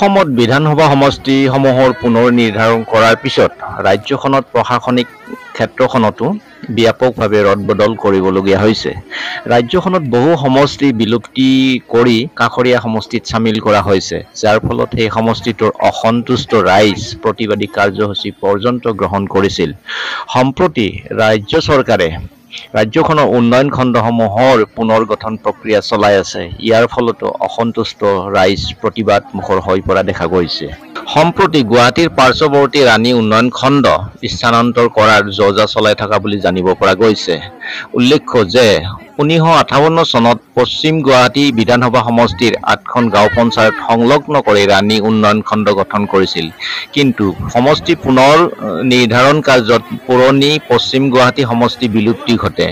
অসমত বিধানসভা সমষ্টিসমূহৰ পুনৰ নিৰ্ধাৰণ কৰাৰ পিছত ৰাজ্যখনত প্ৰশাসনিক ক্ষেত্ৰখনতো ব্যাপকভাৱে ৰদবদল কৰিবলগীয়া হৈছে। ৰাজ্যখনত বহু সমষ্টি বিলুপ্তি কৰি কাষৰীয়া সমষ্টিত চামিল কৰা হৈছে, যাৰ ফলত সেই সমষ্টিটোৰ অসন্তুষ্ট ৰাইজ প্ৰতিবাদী কাৰ্যসূচী পৰ্যন্ত গ্ৰহণ কৰিছিল। সম্প্ৰতি ৰাজ্য চৰকাৰে ৰাজ্যখনৰ উন্নয়ন খণ্ডসমূহৰ পুনৰ গঠন প্ৰক্ৰিয়া চলাই আছে। ইয়াৰ ফলতো অসন্তুষ্ট ৰাইজ প্ৰতিবাদ মুখৰ হৈ পৰা দেখা গৈছে। সম্প্ৰতি গুৱাহাটীৰ পাৰ্শ্বৱৰ্তী ৰাণী উন্নয়ন খণ্ড স্থানান্তৰ কৰাৰ যোজা চলাই থকা বুলি জানিব পৰা গৈছে। উল্লেখ্য যে 1958 চনত পশ্চিম গুৱাহাটী বিধানসভা সমষ্টিৰ 8খন গাঁও পঞ্চায়ত সংলগ্ন কৰি ৰাণী উন্নয়ন খণ্ড গঠন কৰিছিল। কিন্তু সমষ্টি পুনৰ নিৰ্ধাৰণ কাৰ্যত পুৰণি পশ্চিম গুৱাহাটী সমষ্টি বিলুপ্তি ঘটে।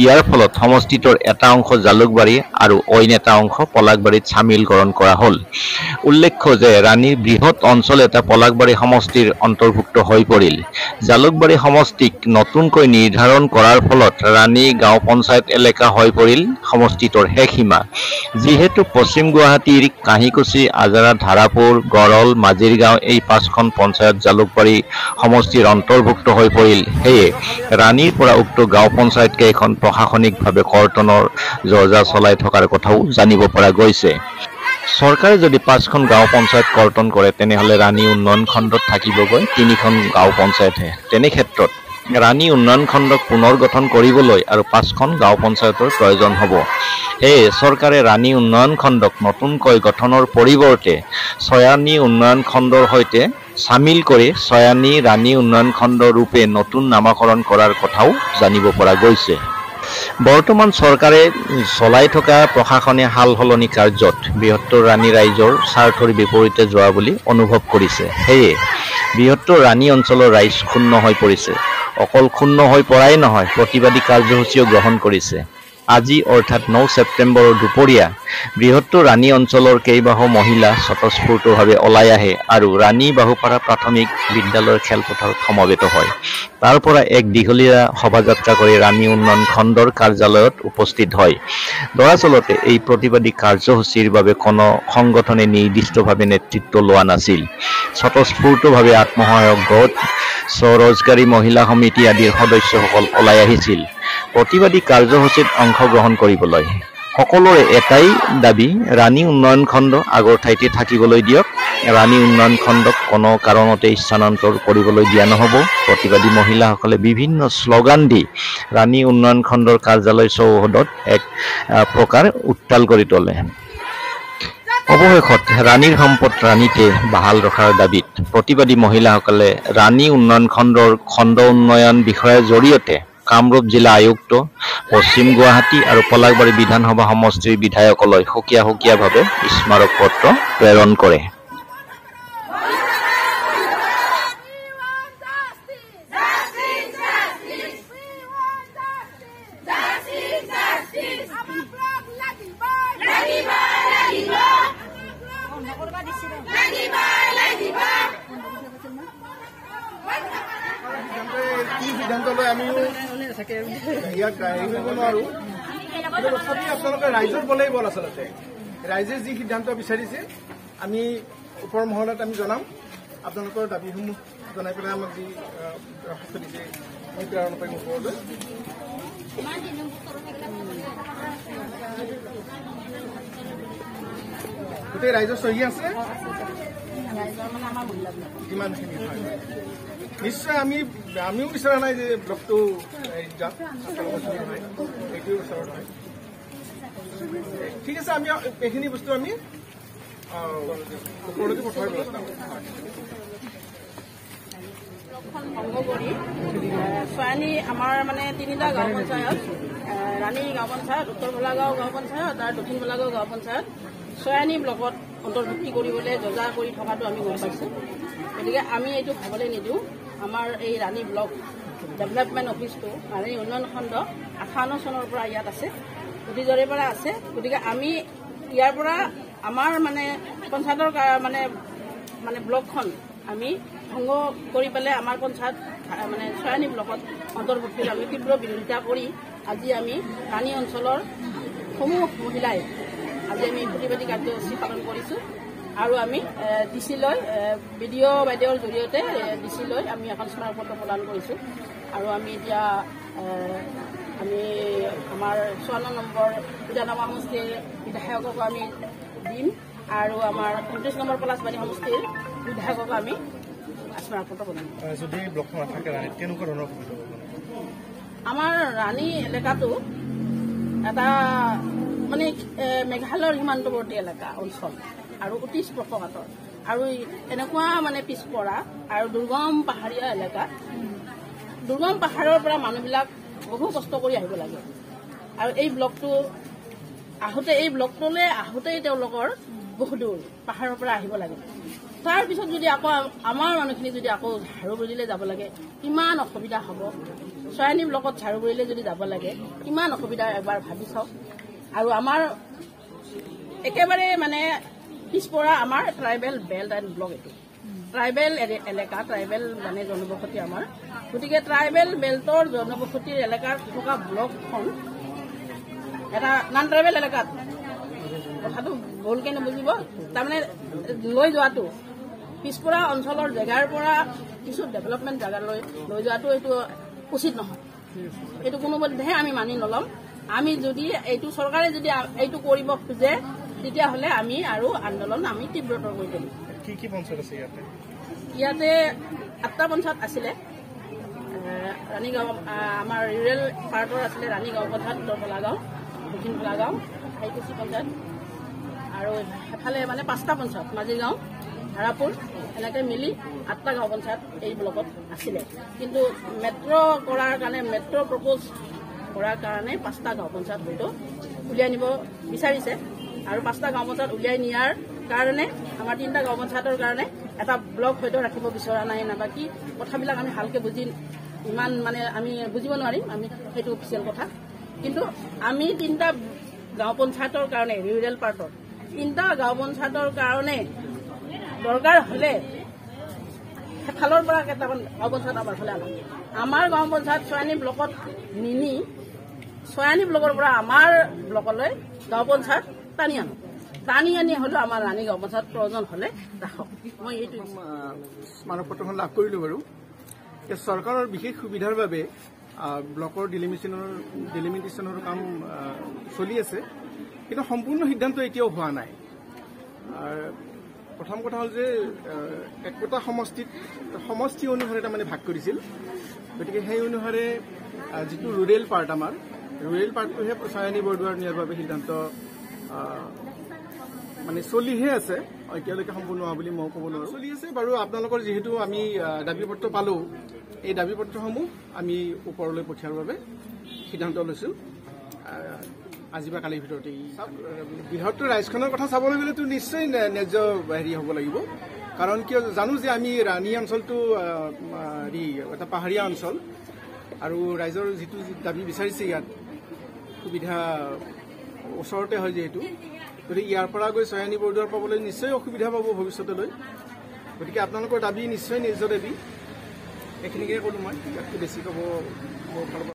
ইয়াৰ ফলত সমষ্টিটোৰ এটা অংশ জালুকবাৰী আৰু অইন এটা অংশ পলাশবাৰীত চামিলকৰণ কৰা হ'ল। উল্লেখ্য যে ৰাণীৰ বৃহৎ অঞ্চল এটা পলাশবাৰী সমষ্টিৰ অন্তৰ্ভুক্ত হৈ পৰিল। জালুকবাৰী সমষ্টিক নতুনকৈ নিৰ্ধাৰণ কৰাৰ ফলত ৰাণী গাঁও পঞ্চায়ত এলেকা হৈ পৰিল সমষ্টিটোৰ শেষ সীমা। যিহেতু পশ্চিম গুৱাহাটীৰ কাঁহিকুছি, আজাৰা, ধাৰাপুৰ, গড়ল, মাজিৰগাঁও এই 5খন পঞ্চায়ত জালুকবাৰী সমষ্টিৰ অন্তৰ্ভুক্ত হৈ পৰিল, সেয়ে ৰাণীৰ পৰা উক্ত গাঁও পঞ্চায়ত কেইখন প্ৰশাসনিকভাৱে কৰ্তনৰ যোজা চলাই থকাৰ কথাও জানিব পৰা গৈছে। চৰকাৰে যদি 5খন গাঁও পঞ্চায়ত কৰ্তন কৰে, তেনেহ'লে ৰাণী উন্নয়ন খণ্ডত থাকিবগৈ 3খন গাঁও পঞ্চায়তহে। তেনে ক্ষেত্ৰত ৰাণী উন্নয়ন খণ্ডক পুনৰ গঠন কৰিবলৈ আৰু 5খন গাঁও পঞ্চায়তৰ প্ৰয়োজন হ'ব। সেয়ে চৰকাৰে ৰাণী উন্নয়ন খণ্ডক নতুনকৈ গঠনৰ পৰিৱৰ্তে ছয়ানী উন্নয়ন খণ্ডৰ সৈতে চামিল কৰি ছয়ানী ৰাণী উন্নয়ন খণ্ড ৰূপে নতুন নামকৰণ কৰাৰ কথাও জানিব পৰা গৈছে। বৰ্তমান চৰকাৰে চলাই থকা প্ৰশাসনে সাল সলনি কাৰ্যত বৃহত্তৰ ৰাণী ৰাইজৰ স্বাৰ্থৰ বিপৰীতে যোৱা বুলি অনুভৱ কৰিছে। সেয়ে বৃহত্তৰ ৰাণী অঞ্চলৰ ৰাইজ ক্ষুণ্ণ হৈ পৰিছে। অকল ক্ষুণ্ণ হৈ পৰাই নহয়, প্ৰতিবাদী কাৰ্যসূচীও গ্ৰহণ কৰিছে। আজি অৰ্থাৎ 9 ছেপ্টেম্বৰৰ দুপৰীয়া বৃহত্তৰ ৰাণী অঞ্চলৰ কেইবাশ মহিলা স্বতঃস্ফূৰ্তভাৱে ওলাই আহে আৰু ৰাণী বাহুপাৰা প্ৰাথমিক বিদ্যালয়ৰ খেলপথাৰত সমবেত হয়। তাৰ পৰা এক দীঘলীয়া শোভাযাত্ৰা কৰি ৰাণী উন্নয়ন খণ্ডৰ কাৰ্যালয়ত উপস্থিত হয়। দৰাচলতে এই প্ৰতিবাদী কাৰ্যসূচীৰ বাবে কোনো সংগঠনে নিৰ্দিষ্টভাৱে নেতৃত্ব লোৱা নাছিল। স্বতঃস্ফূৰ্তভাৱে আত্মসহায়ক গোট, স্বৰোজগাৰী মহিলা সমিতি আদিৰ সদস্যসকল ওলাই আহিছিল প্ৰতিবাদী কাৰ্যসূচীত অংশগ্ৰহণ কৰিবলৈ। সকলোৰে এটাই দাবী, ৰাণী উন্নয়ন খণ্ড আগৰ ঠাইতে থাকিবলৈ দিয়ক। ৰাণী উন্নয়ন খণ্ডক কোনো কাৰণতে স্থানান্তৰ কৰিবলৈ দিয়া নহ'ব। প্ৰতিবাদী মহিলাসকলে বিভিন্ন শ্লোগান দি ৰাণী উন্নয়ন খণ্ডৰ কাৰ্যালয় চৌহদত এক প্ৰকাৰ উত্তাল কৰি তোলে। অৱশেষত ৰাণীৰ সম্পদ ৰাণীতে বাহাল ৰখাৰ দাবীত প্ৰতিবাদী মহিলাসকলে ৰাণী উন্নয়ন খণ্ডৰ খণ্ড উন্নয়ন বিষয়াৰ জৰিয়তে কামৰূপ জিলা আয়ুক্ত, পশ্চিম গুৱাহাটী আৰু পলাশবাৰী বিধানসভা সমষ্টিৰ বিধায়কলৈ সুকীয়াভাৱে স্মাৰক পত্ৰ প্ৰেৰণ কৰে। ৰাইজৰ বলেই বল আচলতে ৰাইজে যি সিদ্ধান্ত বিচাৰিছে আমি ওপৰ মহলত আমি জনাম। আপোনালোকৰ দাবীসমূহ জনাই পেলাই আমাক যি দৰখাস্ত দিছে মই প্ৰেৰণ কৰিম ওপৰলৈ। গোটেই ৰাইজৰ চহী আছে যিমানখিনি হয়। নিশ্চয় আমিও বিচৰা নাই যে ব্লকটো যাক এইটোৱে ওচৰত হয়। ঠিক আছে, আমি এইখিনি বস্তু আমি ওপৰলৈকে পঠোৱাৰ ব্যৱস্থা ছয়ানী আমাৰ মানে 3টা গাঁও পঞ্চায়ত, ৰাণী গাঁও পঞ্চায়ত, উত্তৰ ভোলাগাঁও গাঁও পঞ্চায়ত আৰু দক্ষিণ ভোলাগাঁও গাঁও পঞ্চায়ত ছয়ানী ব্লকত অন্তৰ্ভুক্তি কৰিবলৈ যোজা কৰি থকাটো আমি গম পাইছোঁ। গতিকে আমি এইটো ভাবলৈ নিদিওঁ। আমাৰ এই ৰাণী ব্লক ডেভেলপমেণ্ট অফিচটো ৰাণী উন্নয়ন খণ্ড 58 চনৰ পৰা ইয়াত আছে, অতীজৰে পৰা আছে। গতিকে আমি ইয়াৰ পৰা আমাৰ মানে পঞ্চায়তৰ মানে ব্লকখন আমি ভংগ কৰি পেলাই আমাৰ পঞ্চায়ত মানে ছয়ানী ব্লকত অন্তৰ্ভুক্তিৰ আমি তীব্ৰ বিৰোধিতা কৰি আজি আমি ৰাণী অঞ্চলৰ সমূহ মহিলাই আজি আমি প্ৰতিবাদী কাৰ্যসূচী পালন কৰিছোঁ। আৰু আমি ডিচি লৈ বিডিঅ' বাইদেউৰ জৰিয়তে ডিচি লৈ আমি এখন স্মাৰকপত্ৰ প্ৰদান কৰিছোঁ আৰু আমি এতিয়া আমি আমাৰ 54 নম্বৰ বিধানসভা সমষ্টিৰ বিধায়ককো আমি দিম আৰু আমাৰ 29 নম্বৰ পলাশবাৰী সমষ্টিৰ বিধায়ককো আমি স্মাৰকপত্ৰ প্ৰদান কৰিম। যদি ব্লকখন নাথাকে ৰাণীত কেনেকুৱা ধৰণৰ আমাৰ ৰাণী এলেকাটো এটা মানে মেঘালয়ৰ সীমান্তৱৰ্তী এলেকা অঞ্চল আৰু অতি স্পৰ্শকাতৰ আৰু এনেকুৱা মানে পিছপৰা আৰু দুৰ্গম পাহাৰীয়া এলেকা দুৰ্গম পাহাৰৰ পৰা মানুহবিলাক বহু কষ্ট কৰি আহিব লাগে আৰু এই ব্লকটোলৈ আহোঁতেই তেওঁলোকৰ বহু দূৰ পাহাৰৰ পৰা আহিব লাগে। তাৰপিছত যদি আকৌ আমাৰ মানুহখিনি যদি আকৌ ঝাৰুগুৰিলৈ যাব লাগে কিমান অসুবিধা হ'ব। চয়ানী ব্লকত ঝাৰুগুৰিলৈ যদি যাব লাগে কিমান অসুবিধা এবাৰ ভাবি চাওক। আৰু আমাৰ একেবাৰে মানে পিছপৰা আমাৰ ট্ৰাইবেল বেল্ট এণ্ড ব্লক এইটো ট্ৰাইবেল এলেকা ট্ৰাইবেল মানে জনবসতি আমাৰ গতিকে ট্ৰাইবেল বেল্টৰ জনবসতিৰ এলেকাত থকা ব্লকখন এটা নন ট্ৰাইবেল এলেকাত কথাটো ভুলকৈ নুবুজিব তাৰমানে লৈ যোৱাটো পিছপৰা অঞ্চলৰ জেগাৰ পৰা কিছু ডেভেলপমেণ্ট জেগালৈ লৈ যোৱাটো এইটো উচিত নহয়। এইটো কোনোমধ্যে আমি মানি নল'ম। আমি যদি এইটো চৰকাৰে যদি এইটো কৰিব খোজে তেতিয়াহ'লে আমি আৰু আন্দোলন আমি তীব্ৰতৰ কৰি দিম। কি পঞ্চায়ত আছে ইয়াতে 8টা পঞ্চায়ত আছিলে। ৰাণীগাঁও আমাৰ ৰুৰেল পাৰ্টৰ আছিলে ৰাণীগাঁও পঞ্চায়ত উত্তৰ ভোলাগাঁও দক্ষিণ ভোলাগাঁও হাইকুচি পঞ্চায়ত আৰু এফালে মানে 5টা পঞ্চায়ত মাজিৰগাঁও ধাৰাপুৰ এনেকৈ মিলি 8টা গাঁও পঞ্চায়ত এই ব্লকত আছিলে। কিন্তু মেট্ৰ' কৰাৰ কাৰণে মেট্ৰ' প্ৰপ'জ কৰাৰ কাৰণে 5টা গাঁও পঞ্চায়ত হয়তো উলিয়াই নিব বিচাৰিছে আৰু 5টা গাঁও পঞ্চায়ত উলিয়াই নিয়াৰ কাৰণে আমাৰ 3টা গাঁও পঞ্চায়তৰ কাৰণে এটা ব্লক হয়তো ৰাখিব বিচৰা নাই নাইবা কি কথাবিলাক আমি ভালকৈ ইমান মানে আমি বুজিব নোৱাৰিম আমি সেইটো অফিচিয়েল কথা। কিন্তু আমি 3টা গাঁও পঞ্চায়তৰ কাৰণে ৰুৰেল পাৰ্টৰ 3টা গাঁও পঞ্চায়তৰ কাৰণে দৰকাৰ হ'লে সেইফালৰ পৰা কেইটামান গাঁও পঞ্চায়ত আমাৰ ফালে আনক আমাৰ গাঁও পঞ্চায়ত চয়ানী ব্লকত নিনি চয়ানী ব্লকৰ পৰা আমাৰ ব্লকলৈ গাঁও পঞ্চায়ত টানি আনি হ'লেও আমাৰ ৰাণী গাঁও পঞ্চায়ত প্ৰয়োজন হ'লে ৰাখক। মই এইটো স্মাৰকপত্ৰখন লাভ কৰিলোঁ বাৰু। চৰকাৰৰ বিশেষ সুবিধাৰ বাবে ব্লকৰ ডিলিমিটেশ্যনৰ কাম চলি আছে কিন্তু সম্পূৰ্ণ সিদ্ধান্ত এতিয়াও হোৱা নাই। প্ৰথম কথা হ'ল যে একোটা সমষ্টি অনুসাৰে তাৰমানে ভাগ কৰিছিল গতিকে সেই অনুসাৰে যিটো ৰুৰেল পাৰ্ট আমাৰ ৰুৰেল পাৰ্টটোহে চয়ানী বৰদোৱাৰ নিয়াৰ বাবে সিদ্ধান্ত মানে চলিহে আছে এতিয়ালৈকে সম্পূৰ্ণ হোৱা বুলি মই ক'ব নোৱাৰোঁ। চলি আছে বাৰু। আপোনালোকৰ যিহেতু আমি দাবী পত্ৰ পালোঁ এই দাবী পত্ৰসমূহ আমি ওপৰলৈ পঠিওৱাৰ বাবে সিদ্ধান্ত লৈছোঁ আজি বা কালিৰ ভিতৰতে। বৃহত্তৰ ৰাজ্যখনৰ কথা চাবলৈ গ'লেতো নিশ্চয় ন্যায্য হেৰি হ'ব লাগিব কাৰণ কিয় জানো যে আমি ৰাণী অঞ্চলটো এটা পাহাৰীয়া অঞ্চল আৰু ৰাইজৰ যিটো দাবী বিচাৰিছে ইয়াত সুবিধা ওচৰতে হয় যিহেতু গতিকে ইয়াৰ পৰা গৈ চয়ানী বৰদোৱাৰ পাবলৈ নিশ্চয় অসুবিধা পাব ভৱিষ্যতলৈ। গতিকে আপোনালোকৰ দাবী নিশ্চয় ন্যায্য দাবী এইখিনিকে ক'লোঁ মই ইয়াতকৈ বেছি ক'ব মোৰ ফালৰ পৰা